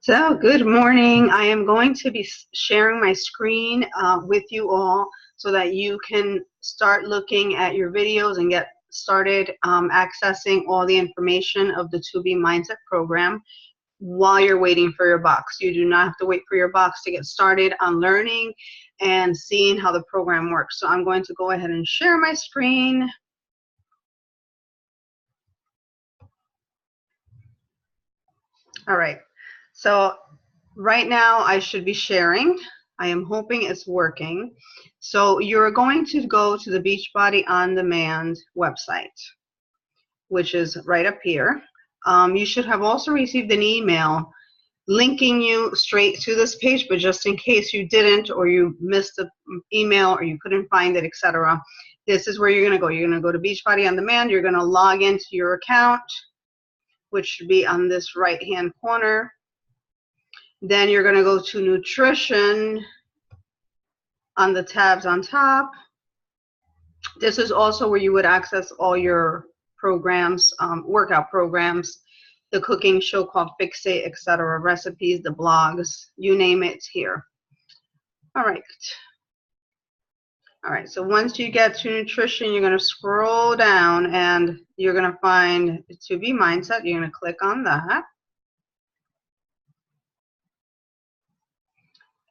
So, good morning. I am going to be sharing my screen with you all so that you can start looking at your videos and get started accessing all the information of the 2B Mindset program while you're waiting for your box. You do not have to wait for your box to get started on learning and seeing how the program works. So I'm going to go ahead and share my screen. All right. So right now I should be sharing. I am hoping it's working. So you're going to go to the Beachbody On Demand website, which is right up here. You should have also received an email linking you straight to this page, but just in case you didn't, or you missed the email, or you couldn't find it, etc., this is where you're going to go. You're going to go to Beachbody On Demand. You're going to log into your account, which should be on this right-hand corner. Then you're going to go to nutrition on the tabs on top. This is also where you would access all your programs, workout programs, the cooking show called Fix It, etc., recipes, the blogs, you name it, it's here. All right. All right, so once you get to nutrition, you're going to scroll down and you're going to find 2B Mindset. You're going to click on that.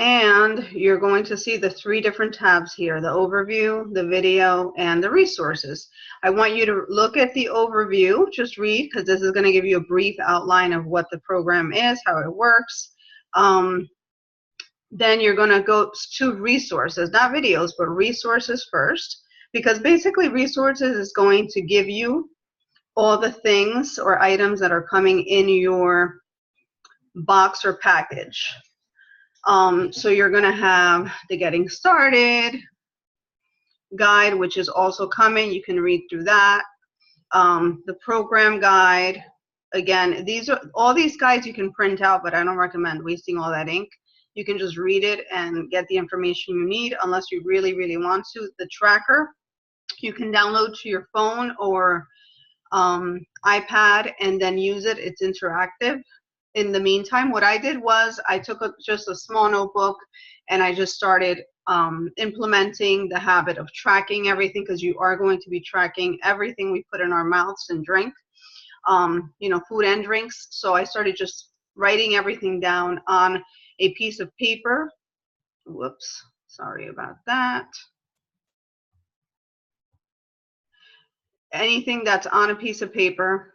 And you're going to see the 3 different tabs here, the overview, the video, and the resources. I want you to look at the overview, just read, because this is going to give you a brief outline of what the program is, how it works. Then you're going to go to resources, not videos, but resources first, because basically resources is going to give you all the things or items that are coming in your box or package. So you're going to have the Getting Started guide, which is also coming. You can read through that. The program guide. Again, all these guides you can print out, but I don't recommend wasting all that ink. You can just read it and get the information you need unless you really, really want to. The tracker, you can download to your phone or iPad and then use it. It's interactive. In the meantime, what I did was I took just a small notebook and I just started implementing the habit of tracking everything, because you are going to be tracking everything we put in our mouths and drink, food and drinks. So I started just writing everything down on a piece of paper. Whoops, sorry about that. Anything that's on a piece of paper.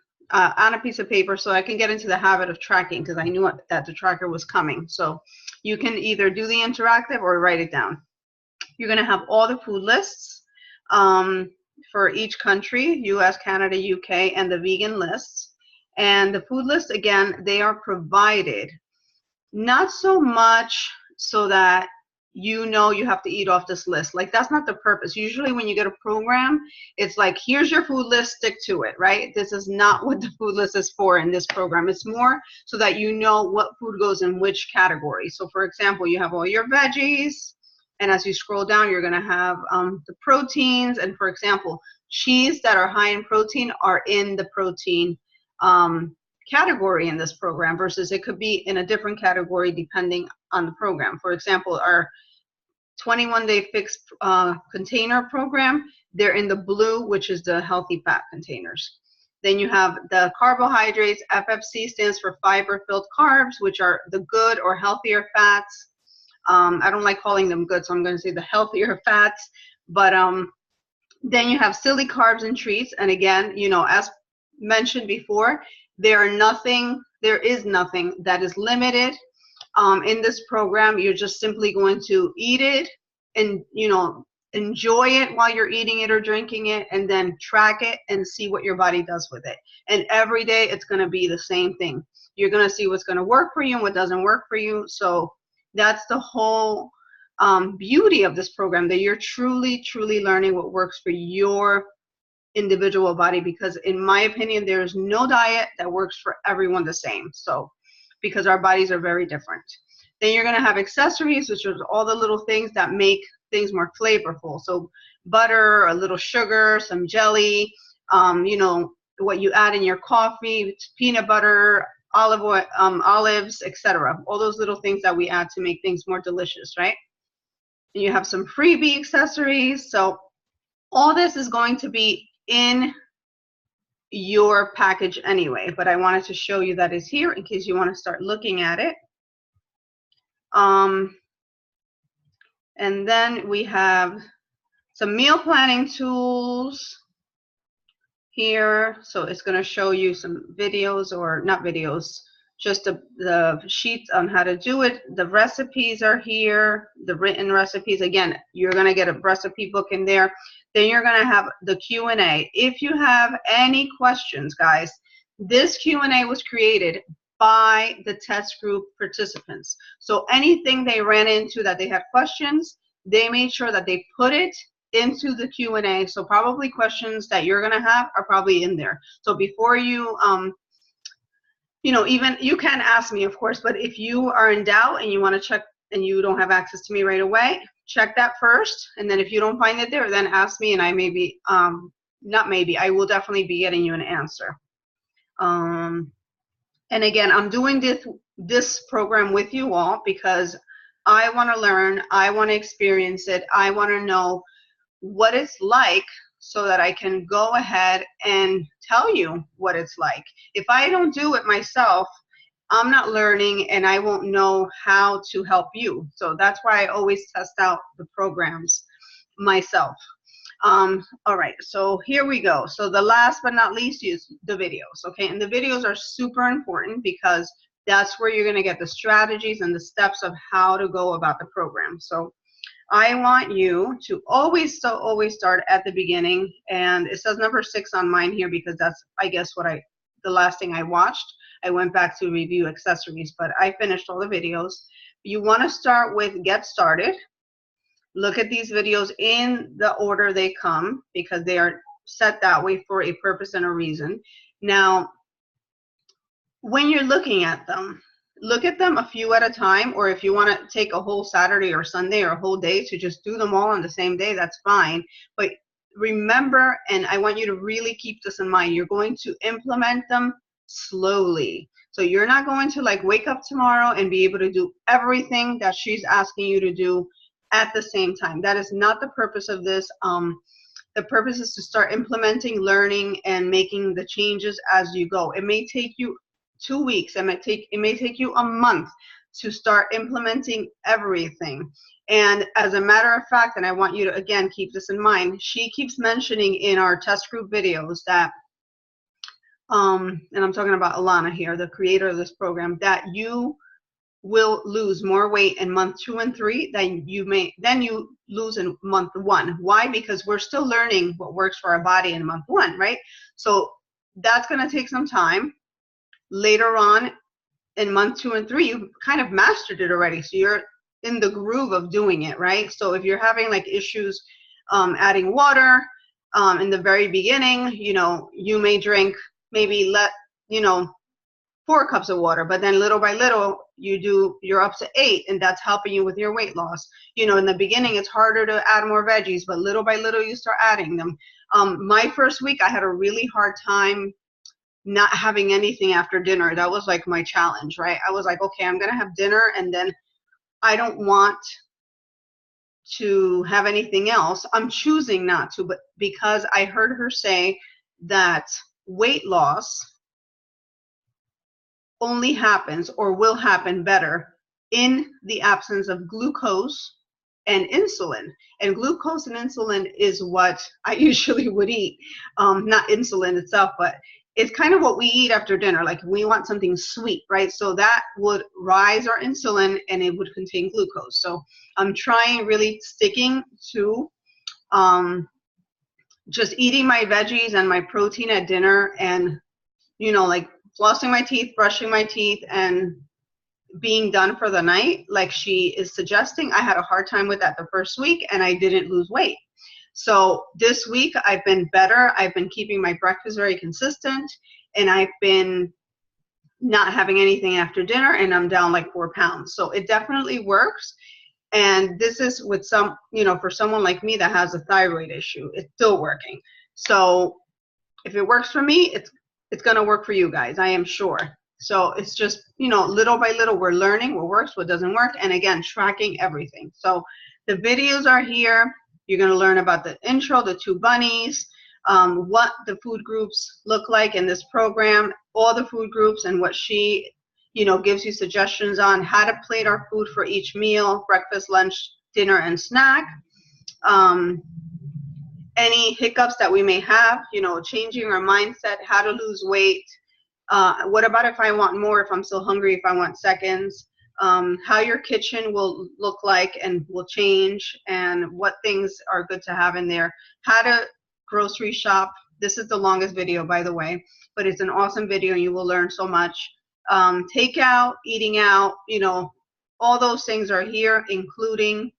So I can get into the habit of tracking, because I knew that the tracker was coming. So you can either do the interactive or write it down. You're going to have all the food lists for each country, US, Canada, UK, and the vegan lists. And the food lists, again, they are provided not so much so that you have to eat off this list. Like, that's not the purpose. Usually when you get a program, it's like, here's your food list, stick to it, right? This is not what the food list is for in this program. It's more so that you know what food goes in which category. So for example, you have all your veggies, and as you scroll down, you're going to have the proteins. And for example, cheese that are high in protein are in the protein category in this program, versus it could be in a different category depending on the program. For example, our 21-day fixed container program, they're in the blue, which is the healthy fat containers. Then you have the carbohydrates. FFC stands for fiber-filled carbs, which are the good or healthier fats. I don't like calling them good, so I'm going to say the healthier fats. But then you have silly carbs and treats. And again, as mentioned before, there is nothing that is limited in this program. You're just simply going to eat it and enjoy it while you're eating it or drinking it, and then track it and see what your body does with it. And every day it's going to be the same thing. You're going to see what's going to work for you and what doesn't work for you. So that's the whole beauty of this program, that you're truly learning what works for your individual body, because in my opinion, there's no diet that works for everyone the same. So because our bodies are very different. Then you're going to have accessories, which are all the little things that make things more flavorful. So butter, a little sugar, some jelly, what you add in your coffee, peanut butter, olive oil, olives, etc. All those little things that we add to make things more delicious, right? And you have some freebie accessories. So all this is going to be in your package anyway, but I wanted to show you that it's here in case you want to start looking at it. And then we have some meal planning tools here. So it's going to show you some videos, or not videos, just the sheets on how to do it. The recipes are here, the written recipes. Again, you're going to get a recipe book in there. Then you're going to have the Q&A. If you have any questions, guys, this Q&A was created by the test group participants. So anything they ran into that they had questions, they made sure that they put it into the Q&A. So probably questions that you're going to have are probably in there. So before you, you know, even you can ask me, of course, but if you are in doubt and you want to check and you don't have access to me right away, check that first. And then if you don't find it there, then ask me, and I maybe, not maybe, I will definitely be getting you an answer. And again, I'm doing this program with you all because I want to learn, I want to experience it, I want to know what it's like so that I can go ahead and tell you what it's like. If I don't do it myself, I'm not learning and I won't know how to help you. So that's why I always test out the programs myself. All right, so here we go. So the last but not least is the videos, okay? And the videos are super important because that's where you're gonna get the strategies and the steps of how to go about the program. So I want you to always start at the beginning, and it says number 6 on mine here because that's, I guess, the last thing I watched. I went back to review accessories, but I finished all the videos. You wanna start with get started. Look at these videos in the order they come because they are set that way for a purpose and a reason. Now, when you're looking at them, look at them a few at a time, or if you want to take a whole Saturday or Sunday or a whole day to just do them all on the same day, that's fine. But remember, and I want you to really keep this in mind, you're going to implement them slowly. So you're not going to like wake up tomorrow and be able to do everything that she's asking you to do at the same time. That is not the purpose of this. The purpose is to start implementing, learning, and making the changes as you go. It may take you 2 weeks. It may take you a month to start implementing everything. And as a matter of fact, and I want you to again keep this in mind, she keeps mentioning in our test group videos that, and I'm talking about Alana here, the creator of this program, that you will lose more weight in month 2 and 3 than you lose in month 1. Why? Because we're still learning what works for our body in month 1, right? So that's going to take some time. Later on in month 2 and 3, you've kind of mastered it already, so you're in the groove of doing it, right? So if you're having like issues adding water in the very beginning, you know, you may drink maybe 4 cups of water, but then little by little you're up to 8, and that's helping you with your weight loss. You know, in the beginning it's harder to add more veggies, but little by little you start adding them. My first week I had a really hard time not having anything after dinner. That was like my challenge, right? I was like, okay, I'm gonna have dinner and then I don't want to have anything else. I'm choosing not to, but because I heard her say that weight loss only happens or will happen better in the absence of glucose and insulin. And glucose and insulin is what I usually would eat. Not insulin itself, but it's kind of what we eat after dinner. Like we want something sweet, right? So that would rise our insulin and it would contain glucose. So I'm trying really sticking to just eating my veggies and my protein at dinner, and, you know, like flossing my teeth, brushing my teeth, and being done for the night like she is suggesting. I had a hard time with that the first week and I didn't lose weight. So this week I've been better. I've been keeping my breakfast very consistent, and I've been not having anything after dinner, and I'm down like 4 pounds. So it definitely works. And this is with some, you know, for someone like me that has a thyroid issue, it's still working. So if it works for me, it's going to work for you guys, I am sure. So it's just, you know, little by little, we're learning what works, what doesn't work, and again, tracking everything. So the videos are here. You're going to learn about the intro, the two bunnies, what the food groups look like in this program, all the food groups, and what she, you know, gives you suggestions on how to plate our food for each meal, breakfast, lunch, dinner, and snack. Any hiccups that we may have, you know, changing our mindset, how to lose weight. What about if I want more, if I'm still hungry, if I want seconds, how your kitchen will look like and will change, and what things are good to have in there, how to grocery shop. This is the longest video, by the way, but it's an awesome video and you will learn so much. Takeout, eating out, you know, all those things are here, including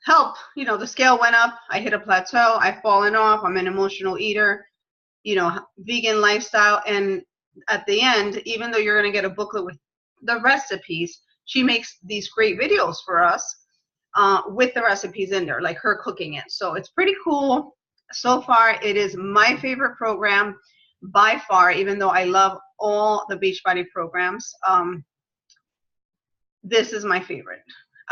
help. You know, the scale went up, I hit a plateau, I've fallen off, I'm an emotional eater, you know, vegan lifestyle. And at the end, even though you're going to get a booklet with the recipes, she makes these great videos for us with the recipes in there, like her cooking it. So it's pretty cool. So far, it is my favorite program by far, even though I love all the Beachbody programs. This is my favorite.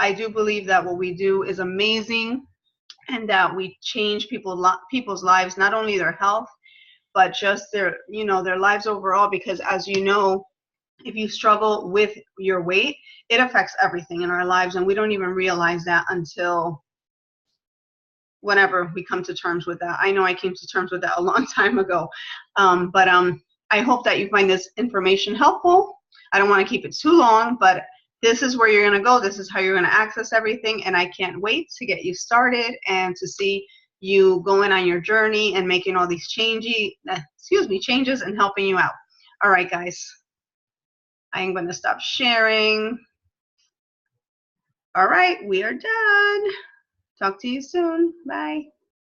I do believe that what we do is amazing and that we change people's lives, not only their health, but just their, you know, their lives overall. Because as you know, if you struggle with your weight, it affects everything in our lives, and we don't even realize that until whenever we come to terms with that. I know I came to terms with that a long time ago, but I hope that you find this information helpful. I don't want to keep it too long, but this is where you're going to go. This is how you're going to access everything, and I can't wait to get you started and to see you going on your journey and making all these changes and helping you out. All right, guys, I am going to stop sharing. All right, we are done. Talk to you soon. Bye.